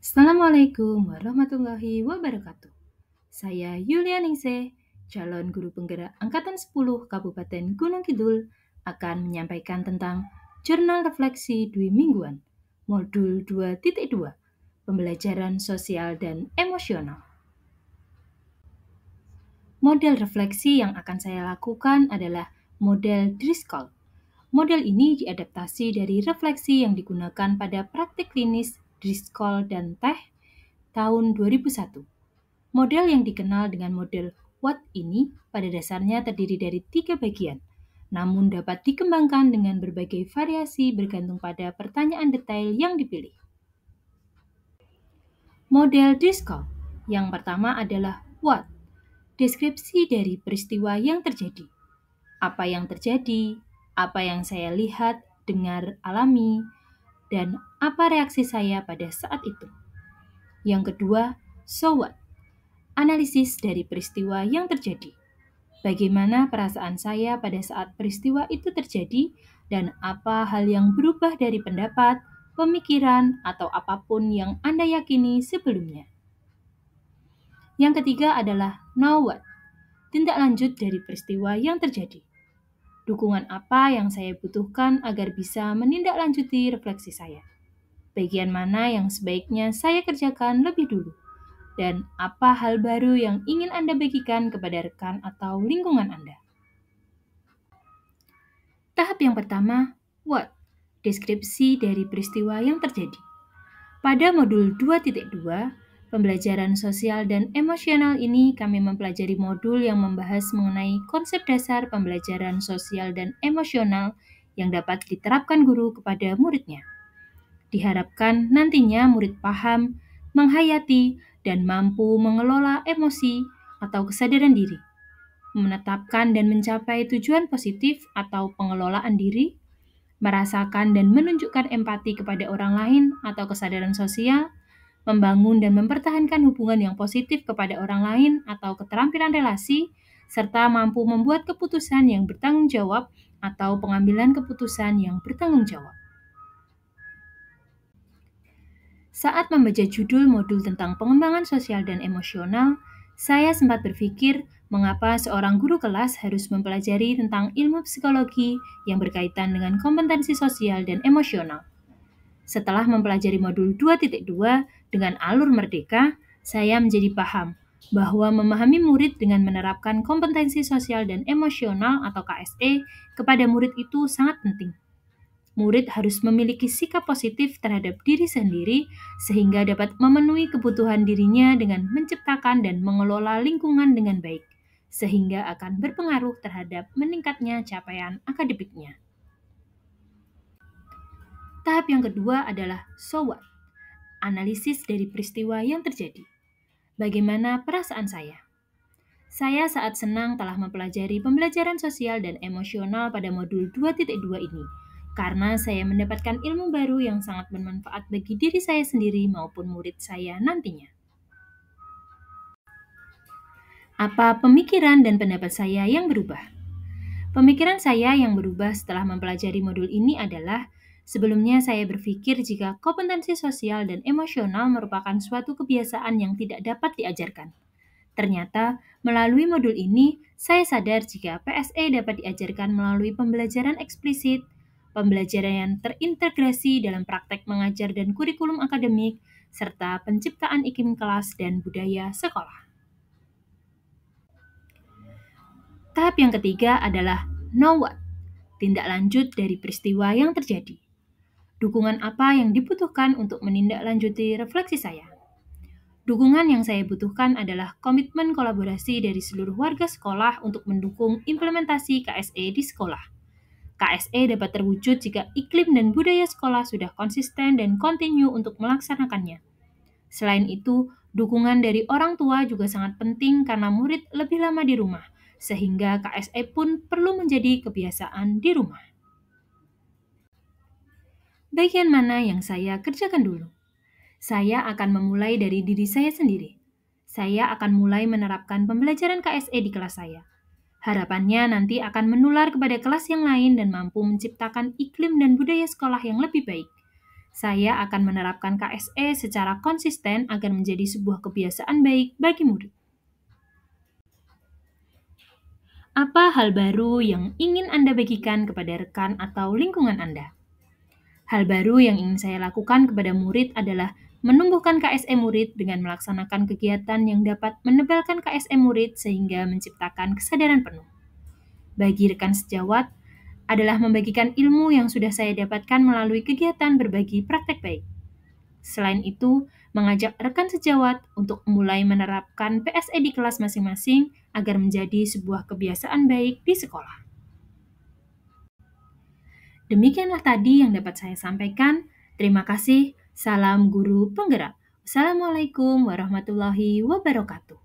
Assalamualaikum warahmatullahi wabarakatuh. Saya Yulia Ningsih, calon guru penggerak Angkatan 10 Kabupaten Gunung Kidul, akan menyampaikan tentang Jurnal Refleksi Dwi Mingguan, Modul 2.2, Pembelajaran Sosial dan Emosional. Model refleksi yang akan saya lakukan adalah model Driscoll. Model ini diadaptasi dari refleksi yang digunakan pada praktik klinis Driscoll dan Teh tahun 2001. Model yang dikenal dengan model Watt ini pada dasarnya terdiri dari 3 bagian, namun dapat dikembangkan dengan berbagai variasi bergantung pada pertanyaan detail yang dipilih. Model Driscoll yang pertama adalah Watt, deskripsi dari peristiwa yang terjadi. Apa yang terjadi, apa yang saya lihat, dengar, alami, dan apa reaksi saya pada saat itu. Yang kedua, So What, analisis dari peristiwa yang terjadi. Bagaimana perasaan saya pada saat peristiwa itu terjadi dan apa hal yang berubah dari pendapat, pemikiran, atau apapun yang Anda yakini sebelumnya. Yang ketiga adalah Now What, tindak lanjut dari peristiwa yang terjadi. Dukungan apa yang saya butuhkan agar bisa menindaklanjuti refleksi saya? Bagian mana yang sebaiknya saya kerjakan lebih dulu? Dan apa hal baru yang ingin Anda bagikan kepada rekan atau lingkungan Anda? Tahap yang pertama, What? Deskripsi dari peristiwa yang terjadi. Pada modul 2.2, pembelajaran sosial dan emosional ini kami mempelajari modul yang membahas mengenai konsep dasar pembelajaran sosial dan emosional yang dapat diterapkan guru kepada muridnya. Diharapkan nantinya murid paham, menghayati, dan mampu mengelola emosi atau kesadaran diri, menetapkan dan mencapai tujuan positif atau pengelolaan diri, merasakan dan menunjukkan empati kepada orang lain atau kesadaran sosial, membangun dan mempertahankan hubungan yang positif kepada orang lain atau keterampilan relasi, serta mampu membuat keputusan yang bertanggung jawab atau pengambilan keputusan yang bertanggung jawab. Saat membaca judul modul tentang pengembangan sosial dan emosional, saya sempat berpikir mengapa seorang guru kelas harus mempelajari tentang ilmu psikologi yang berkaitan dengan kompetensi sosial dan emosional. Setelah mempelajari modul 2.2 dengan alur merdeka, saya menjadi paham bahwa memahami murid dengan menerapkan kompetensi sosial dan emosional atau KSE kepada murid itu sangat penting. Murid harus memiliki sikap positif terhadap diri sendiri sehingga dapat memenuhi kebutuhan dirinya dengan menciptakan dan mengelola lingkungan dengan baik, sehingga akan berpengaruh terhadap meningkatnya capaian akademiknya. Tahap yang kedua adalah So What? Analisis dari peristiwa yang terjadi. Bagaimana perasaan saya? Saya saat senang telah mempelajari pembelajaran sosial dan emosional pada modul 2.2 ini, karena saya mendapatkan ilmu baru yang sangat bermanfaat bagi diri saya sendiri maupun murid saya nantinya. Apa pemikiran dan pendapat saya yang berubah? Pemikiran saya yang berubah setelah mempelajari modul ini adalah, sebelumnya saya berpikir jika kompetensi sosial dan emosional merupakan suatu kebiasaan yang tidak dapat diajarkan. Ternyata, melalui modul ini, saya sadar jika PSE dapat diajarkan melalui pembelajaran eksplisit, pembelajaran yang terintegrasi dalam praktek mengajar dan kurikulum akademik, serta penciptaan iklim kelas dan budaya sekolah. Tahap yang ketiga adalah Know What? Tindak lanjut dari peristiwa yang terjadi. Dukungan apa yang dibutuhkan untuk menindaklanjuti refleksi saya? Dukungan yang saya butuhkan adalah komitmen kolaborasi dari seluruh warga sekolah untuk mendukung implementasi KSE di sekolah. KSE dapat terwujud jika iklim dan budaya sekolah sudah konsisten dan kontinu untuk melaksanakannya. Selain itu, dukungan dari orang tua juga sangat penting karena murid lebih lama di rumah, sehingga KSE pun perlu menjadi kebiasaan di rumah. Bagian mana yang saya kerjakan dulu? Saya akan memulai dari diri saya sendiri. Saya akan mulai menerapkan pembelajaran KSE di kelas saya. Harapannya nanti akan menular kepada kelas yang lain dan mampu menciptakan iklim dan budaya sekolah yang lebih baik. Saya akan menerapkan KSE secara konsisten agar menjadi sebuah kebiasaan baik bagi murid. Apa hal baru yang ingin Anda bagikan kepada rekan atau lingkungan Anda? Hal baru yang ingin saya lakukan kepada murid adalah menumbuhkan KSE murid dengan melaksanakan kegiatan yang dapat menebalkan KSE murid sehingga menciptakan kesadaran penuh. Bagi rekan sejawat, adalah membagikan ilmu yang sudah saya dapatkan melalui kegiatan berbagi praktek baik. Selain itu, mengajak rekan sejawat untuk mulai menerapkan PSE di kelas masing-masing agar menjadi sebuah kebiasaan baik di sekolah. Demikianlah tadi yang dapat saya sampaikan. Terima kasih. Salam guru penggerak. Wassalamualaikum warahmatullahi wabarakatuh.